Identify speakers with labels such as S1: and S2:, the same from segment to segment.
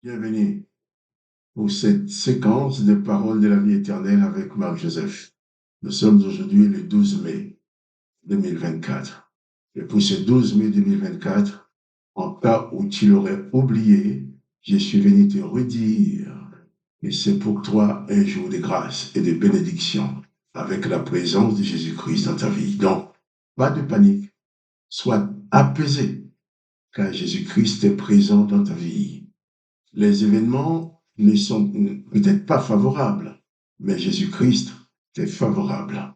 S1: Bienvenue pour cette séquence de paroles de la vie éternelle avec Marc-Joseph. Nous sommes aujourd'hui le 12 mai 2024. Et pour ce 12 mai 2024, en cas où tu l'aurais oublié, je suis venu te redire que c'est pour toi un jour de grâce et de bénédiction avec la présence de Jésus-Christ dans ta vie. Donc, pas de panique, sois apaisé, car Jésus-Christ est présent dans ta vie. Les événements ne sont peut-être pas favorables, mais Jésus-Christ est favorable.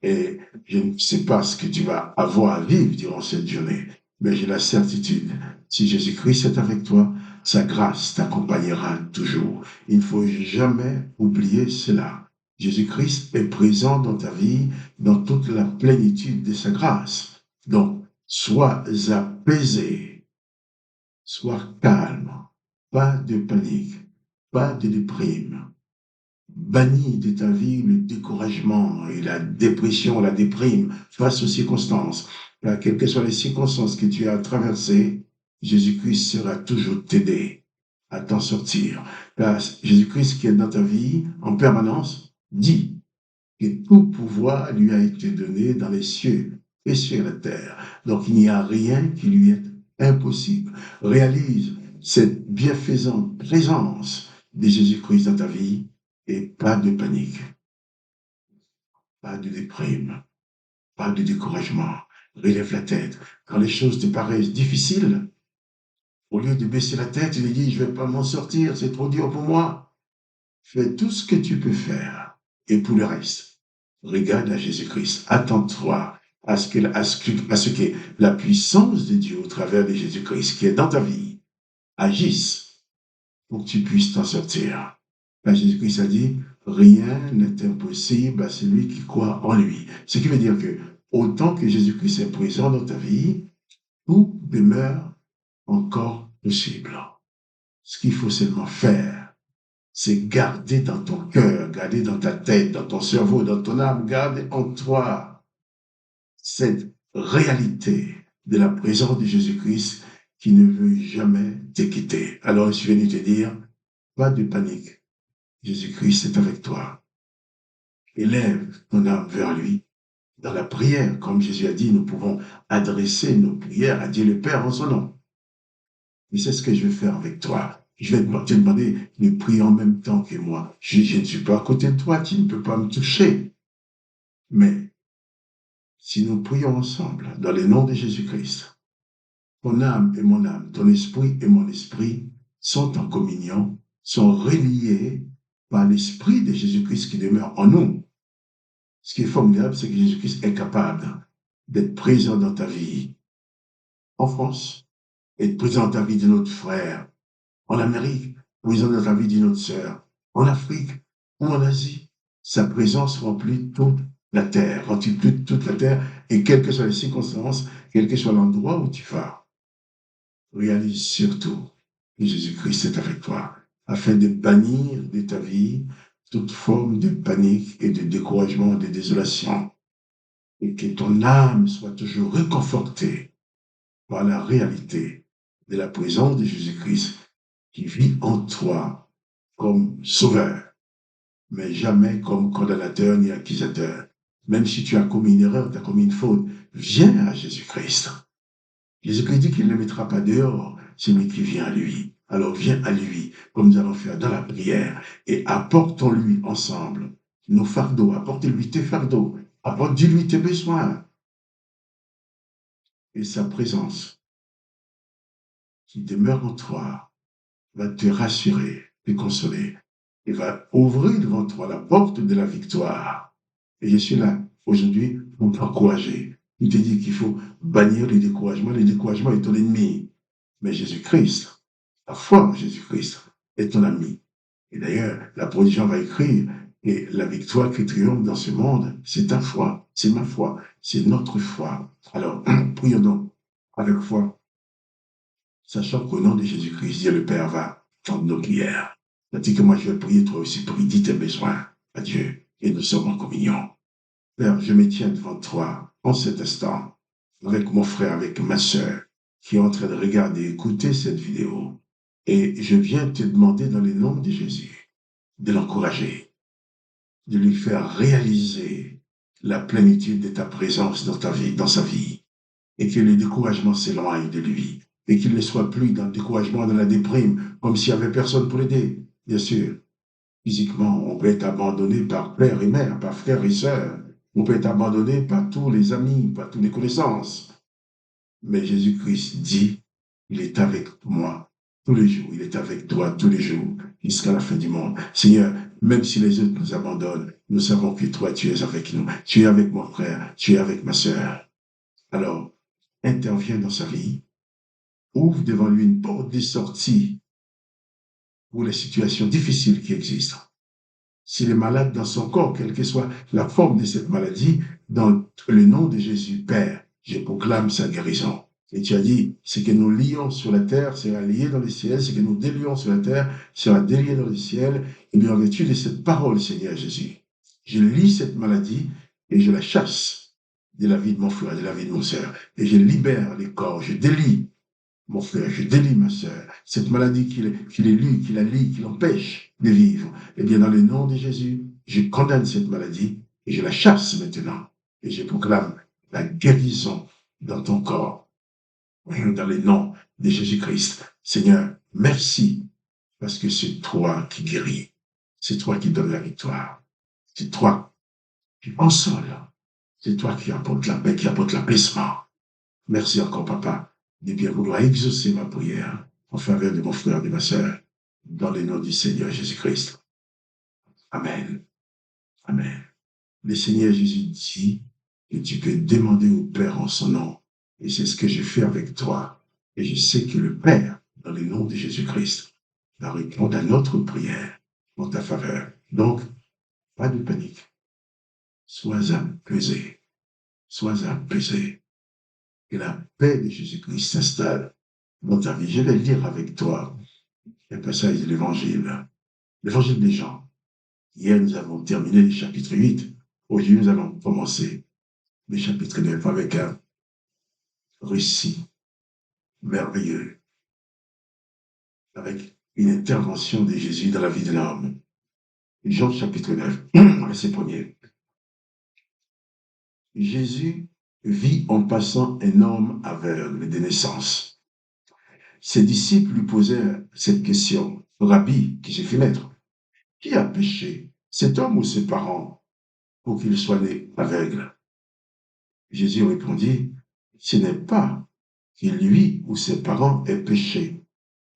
S1: Et je ne sais pas ce que tu vas avoir à vivre durant cette journée, mais j'ai la certitude, si Jésus-Christ est avec toi, sa grâce t'accompagnera toujours. Il ne faut jamais oublier cela. Jésus-Christ est présent dans ta vie, dans toute la plénitude de sa grâce. Donc, sois apaisé, sois calme, pas de panique, pas de déprime. Bannis de ta vie le découragement et la dépression, la déprime face aux circonstances. Car quelles que soient les circonstances que tu as traversées, Jésus-Christ sera toujours t'aider à t'en sortir. Car Jésus-Christ qui est dans ta vie en permanence dit que tout pouvoir lui a été donné dans les cieux et sur la terre. Donc il n'y a rien qui lui est impossible. Réalise cette bienfaisante présence de Jésus-Christ dans ta vie et pas de panique, pas de déprime, pas de découragement. Relève la tête. Quand les choses te paraissent difficiles, au lieu de baisser la tête, il dit, je ne vais pas m'en sortir, c'est trop dur pour moi. Fais tout ce que tu peux faire. Et pour le reste, regarde à Jésus-Christ. Attends-toi à ce que la puissance de Dieu au travers de Jésus-Christ qui est dans ta vie agisse pour que tu puisses t'en sortir. Là, Jésus-Christ a dit, rien n'est impossible à celui qui croit en lui. Ce qui veut dire que autant que Jésus-Christ est présent dans ta vie, tout demeure encore possible. Ce qu'il faut seulement faire, c'est garder dans ton cœur, garder dans ta tête, dans ton cerveau, dans ton âme, garder en toi cette réalité de la présence de Jésus-Christ qui ne veut jamais te quitter. Alors, je suis venu te dire, pas de panique. Jésus-Christ est avec toi. Élève ton âme vers lui. Dans la prière, comme Jésus a dit, nous pouvons adresser nos prières à Dieu le Père en son nom. Et c'est ce que je vais faire avec toi. Je vais te demander de prier en même temps que moi. Je ne suis pas à côté de toi, tu ne peux pas me toucher. Mais si nous prions ensemble dans le nom de Jésus-Christ, ton âme et mon âme, ton esprit et mon esprit sont en communion, sont reliés par l'esprit de Jésus-Christ qui demeure en nous. Ce qui est formidable, c'est que Jésus-Christ est capable d'être présent dans ta vie en France, être présent dans ta vie de notre frère, en Amérique, présent dans ta vie de notre sœur, en Afrique ou en Asie. Sa présence remplit toute la terre, remplit toute la terre, et quelles que soient les circonstances, quel que soit l'endroit où tu vas, réalise surtout que Jésus-Christ est avec toi, afin de bannir de ta vie toute forme de panique et de découragement, de désolation, et que ton âme soit toujours réconfortée par la réalité de la présence de Jésus-Christ qui vit en toi comme sauveur, mais jamais comme condamnateur ni accusateur. Même si tu as commis une erreur, tu as commis une faute, viens à Jésus-Christ. Jésus-Christ dit qu'il ne mettra pas dehors celui qui vient à lui. Alors viens à lui, comme nous allons faire dans la prière, et apportons-lui ensemble nos fardeaux, apportez-lui tes fardeaux, apporte-lui tes besoins. Et sa présence qui demeure en toi va te rassurer, te consoler, et va ouvrir devant toi la porte de la victoire. Et je suis là aujourd'hui pour t'encourager. Il te dit qu'il faut bannir le découragement. Le découragement est ton ennemi. Mais Jésus-Christ, la foi en Jésus-Christ est ton ami. Et d'ailleurs, l'apôtre Jean va écrire, et la victoire qui triomphe dans ce monde, c'est ta foi, c'est ma foi, c'est notre foi. Alors, prions donc avec foi, sachant qu'au nom de Jésus-Christ, Dieu le Père va entendre nos prières. Tandis que moi, je vais prier, toi aussi, prie, dis tes besoins à Dieu, et nous sommes en communion. Père, je me tiens devant toi en cet instant, avec mon frère, avec ma sœur, qui est en train de regarder, écouter cette vidéo. Et je viens te demander dans le nom de Jésus de l'encourager, de lui faire réaliser la plénitude de ta présence dans ta vie, dans sa vie, et que le découragement s'éloigne de lui, et qu'il ne soit plus dans le découragement, dans la déprime, comme s'il n'y avait personne pour l'aider. Bien sûr, physiquement, on peut être abandonné par père et mère, par frères et sœurs, on peut être abandonné par tous les amis, par toutes les connaissances. Mais Jésus-Christ dit, il est avec moi tous les jours, il est avec toi tous les jours, jusqu'à la fin du monde. Seigneur, même si les autres nous abandonnent, nous savons que toi, tu es avec nous. Tu es avec mon frère, tu es avec ma sœur. Alors, interviens dans sa vie, ouvre devant lui une porte de sortie pour les situations difficiles qui existent. S'il est malade dans son corps, quelle que soit la forme de cette maladie, dans le nom de Jésus, Père, je proclame sa guérison. Et tu as dit, ce que nous lions sur la terre sera lié dans le ciel, ce que nous délions sur la terre sera délié dans le ciel. Et bien, en vertu de cette parole, Seigneur Jésus, je lis cette maladie et je la chasse de la vie de mon frère, de la vie de mon sœur. Et je libère les corps, je délie mon frère, je délie ma sœur, cette maladie qui la lie, qui l'empêche de vivre. Eh bien, dans le nom de Jésus, je condamne cette maladie et je la chasse maintenant. Et je proclame la guérison dans ton corps, dans le nom de Jésus-Christ. Seigneur, merci, parce que c'est toi qui guéris. C'est toi qui donnes la victoire. C'est toi qui console. C'est toi qui apporte la paix, qui apporte l'apaisement. Merci encore, papa, de bien vouloir exaucer ma prière en faveur de mon frère et de ma sœur, dans le nom du Seigneur Jésus-Christ. Amen. Amen. Le Seigneur Jésus dit que tu peux demander au Père en son nom. Et c'est ce que je fais avec toi. Et je sais que le Père, dans le nom de Jésus-Christ, va répondre à notre prière en ta faveur. Donc, pas de panique. Sois apaisé. Sois apaisé. Que la paix de Jésus-Christ s'installe dans ta vie. Je vais lire avec toi un passage de l'Évangile, l'Évangile des Jean. Hier, nous avons terminé le chapitre 8. Aujourd'hui, nous allons commencer le chapitre 9 avec un récit merveilleux, avec une intervention de Jésus dans la vie de l'homme. Jean chapitre 9, verset 1er. Jésus vit en passant un homme aveugle de naissance. Ses disciples lui posèrent cette question. Rabbi, qui s'est fait naître, qui a péché, cet homme ou ses parents, pour qu'il soit né aveugle? Jésus répondit, ce n'est pas que lui ou ses parents aient péché,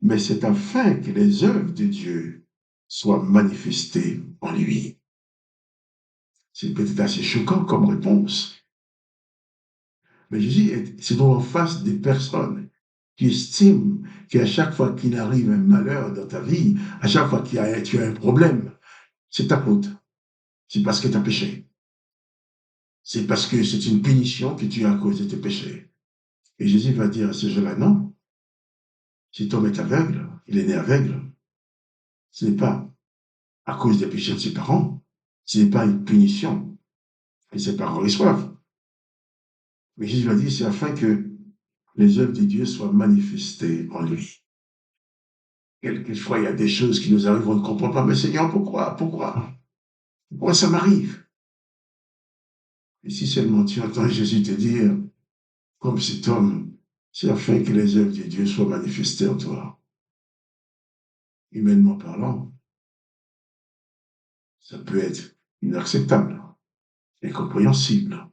S1: mais c'est afin que les œuvres de Dieu soient manifestées en lui. C'est peut-être assez choquant comme réponse, mais Jésus se trouve en face des personnes qui estiment qu'à chaque fois qu'il arrive un malheur dans ta vie, à chaque fois tu as un problème, c'est ta faute. C'est parce que tu as péché. C'est parce que c'est une punition que tu as à cause de tes péchés. Et Jésus va dire à ces gens-là, non, cet homme est aveugle, il est né aveugle. Ce n'est pas à cause des péchés de ses parents, ce n'est pas une punition que ses parents reçoivent. Mais Jésus va dire, c'est afin que les œuvres de Dieu soient manifestées en lui. Quelquefois, il y a des choses qui nous arrivent, on ne comprend pas, mais Seigneur, pourquoi ça m'arrive? Et si seulement tu entends Jésus te dire, comme cet homme, c'est afin que les œuvres de Dieu soient manifestées en toi. Humainement parlant, ça peut être inacceptable, incompréhensible.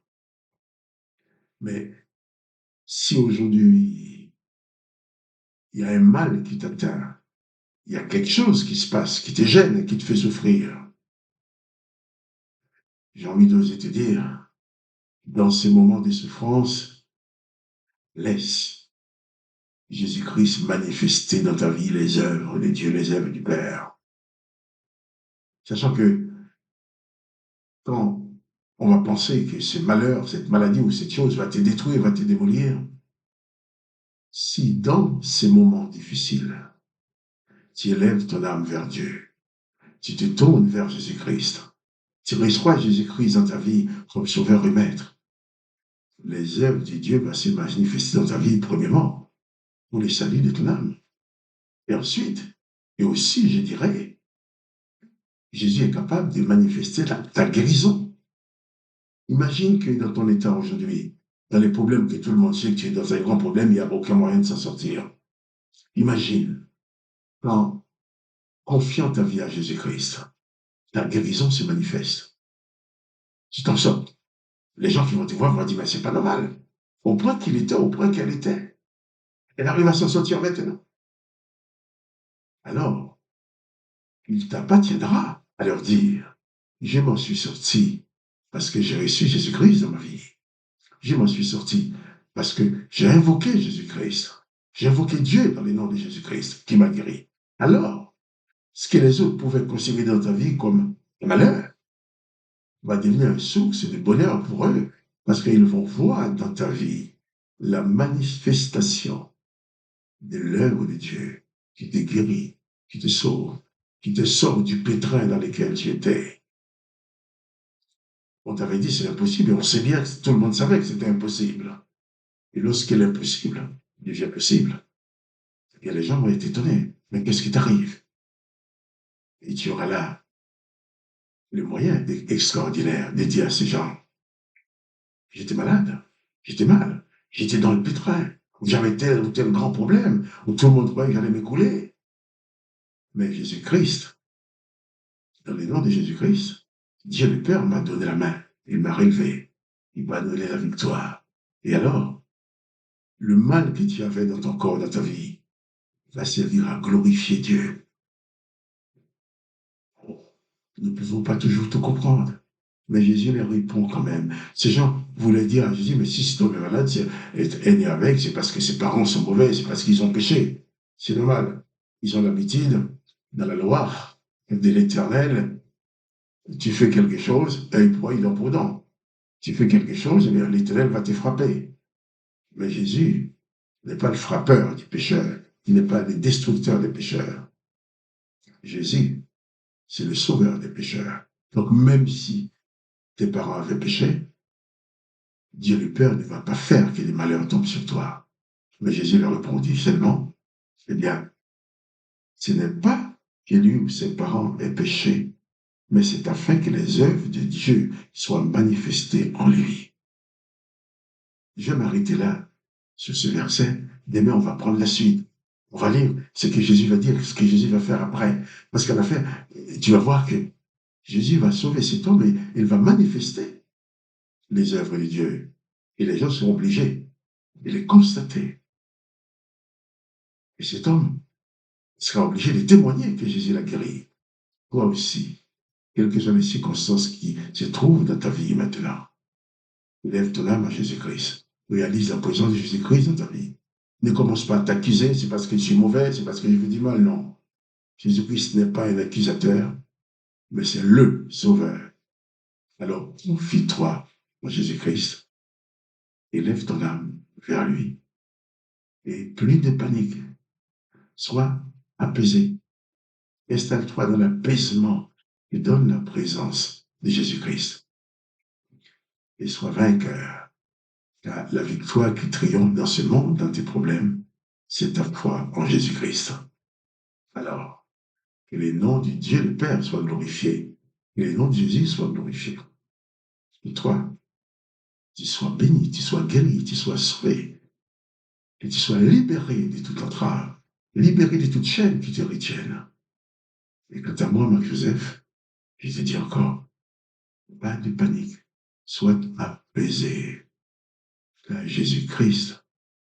S1: Mais si aujourd'hui, il y a un mal qui t'atteint, il y a quelque chose qui se passe, qui te gêne, qui te fait souffrir, j'ai envie d'oser te dire, dans ces moments de souffrance, laisse Jésus-Christ manifester dans ta vie les œuvres de Dieu, les œuvres du Père. Sachant que quand on va penser que ce malheur, cette maladie ou cette chose va te détruire, va te démolir, si dans ces moments difficiles, tu élèves ton âme vers Dieu, tu te tournes vers Jésus-Christ, tu reçois Jésus-Christ dans ta vie comme sauveur et maître, les œuvres de Dieu vont se manifester dans ta vie, premièrement, pour le salut de ton âme. Et ensuite, et aussi, je dirais, Jésus est capable de manifester ta guérison. Imagine que dans ton état aujourd'hui, dans les problèmes que tout le monde sait que tu es dans un grand problème, il n'y a aucun moyen de s'en sortir. Imagine, quand confiant ta vie à Jésus-Christ, ta guérison se manifeste. Tu t'en sors. Les gens qui vont te voir vont dire, mais c'est pas normal. Au point qu'il était, au point qu'elle était, elle arrive à s'en sortir maintenant. Alors, il t'appartiendra à leur dire, je m'en suis sorti parce que j'ai reçu Jésus-Christ dans ma vie. Je m'en suis sorti parce que j'ai invoqué Jésus-Christ. J'ai invoqué Dieu dans le nom de Jésus-Christ qui m'a guéri. Alors, ce que les autres pouvaient considérer dans ta vie comme un malheur va devenir une source de bonheur pour eux parce qu'ils vont voir dans ta vie la manifestation de l'œuvre de Dieu qui te guérit, qui te sauve, qui te sort du pétrin dans lequel tu étais. On t'avait dit c'est impossible et on sait bien que tout le monde savait que c'était impossible. Et lorsque l'impossible devient possible, et les gens vont être étonnés. Mais qu'est-ce qui t'arrive? Et tu auras là le moyen extraordinaire de dire à ces gens, j'étais malade, j'étais mal, j'étais dans le pétrin, où j'avais tel ou tel grand problème, où tout le monde croyait que j'allais m'écouler. Mais Jésus-Christ, dans le nom de Jésus-Christ, Dieu le Père m'a donné la main, il m'a relevé, il m'a donné la victoire. Et alors, le mal que tu avais dans ton corps, dans ta vie, va servir à glorifier Dieu. Nous ne pouvons pas toujours tout comprendre. Mais Jésus les répond quand même. Ces gens voulaient dire à Jésus, mais si cet homme est malade, est né avec, c'est parce que ses parents sont mauvais, c'est parce qu'ils ont péché. C'est normal. Ils ont l'habitude, dans la loi de l'Éternel, tu fais quelque chose, œil pour œil, dent pour dent. Tu fais quelque chose, eh bien, l'Éternel va te frapper. Mais Jésus n'est pas le frappeur du pécheur. Il n'est pas le destructeur des pécheurs. Jésus, c'est le sauveur des pécheurs. Donc même si tes parents avaient péché, Dieu le Père ne va pas faire que les malheurs tombent sur toi. Mais Jésus leur répondit seulement, eh bien, ce n'est pas que lui ou ses parents aient péché, mais c'est afin que les œuvres de Dieu soient manifestées en lui. Je vais m'arrêter là, sur ce verset. Demain, on va prendre la suite. On va lire ce que Jésus va dire, ce que Jésus va faire après. Parce qu'à la fin, tu vas voir que Jésus va sauver cet homme et il va manifester les œuvres de Dieu. Et les gens seront obligés de les constater. Et cet homme sera obligé de témoigner que Jésus l'a guéri. Toi aussi, quelles que soient les circonstances qui se trouvent dans ta vie maintenant, lève ton âme à Jésus-Christ. Réalise la présence de Jésus-Christ dans ta vie. Ne commence pas à t'accuser, c'est parce que je suis mauvais, c'est parce que je vous dis mal, non. Jésus-Christ n'est pas un accusateur, mais c'est le Sauveur. Alors, confie-toi en Jésus-Christ et lève ton âme vers lui. Et plus de panique, sois apaisé. Installe-toi dans l'apaisement que donne la présence de Jésus-Christ. Et sois vainqueur. Car la victoire qui triomphe dans ce monde, dans tes problèmes, c'est ta foi en Jésus-Christ. Alors, que les noms du Dieu le Père soient glorifiés. Que les noms de Jésus soient glorifiés. Et toi, tu sois béni, tu sois guéri, tu sois sauvé. Que tu sois libéré de toute entrave, libéré de toute chaîne qui te retienne. Et quant à moi, Marc-Joseph, je te dis encore, pas de panique. Sois apaisé. Car Jésus-Christ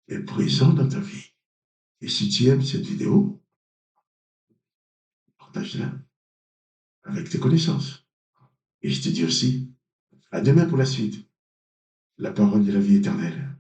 S1: est présent dans ta vie. Et si tu aimes cette vidéo, partage-la avec tes connaissances. Et je te dis aussi, à demain pour la suite. La parole de la vie éternelle.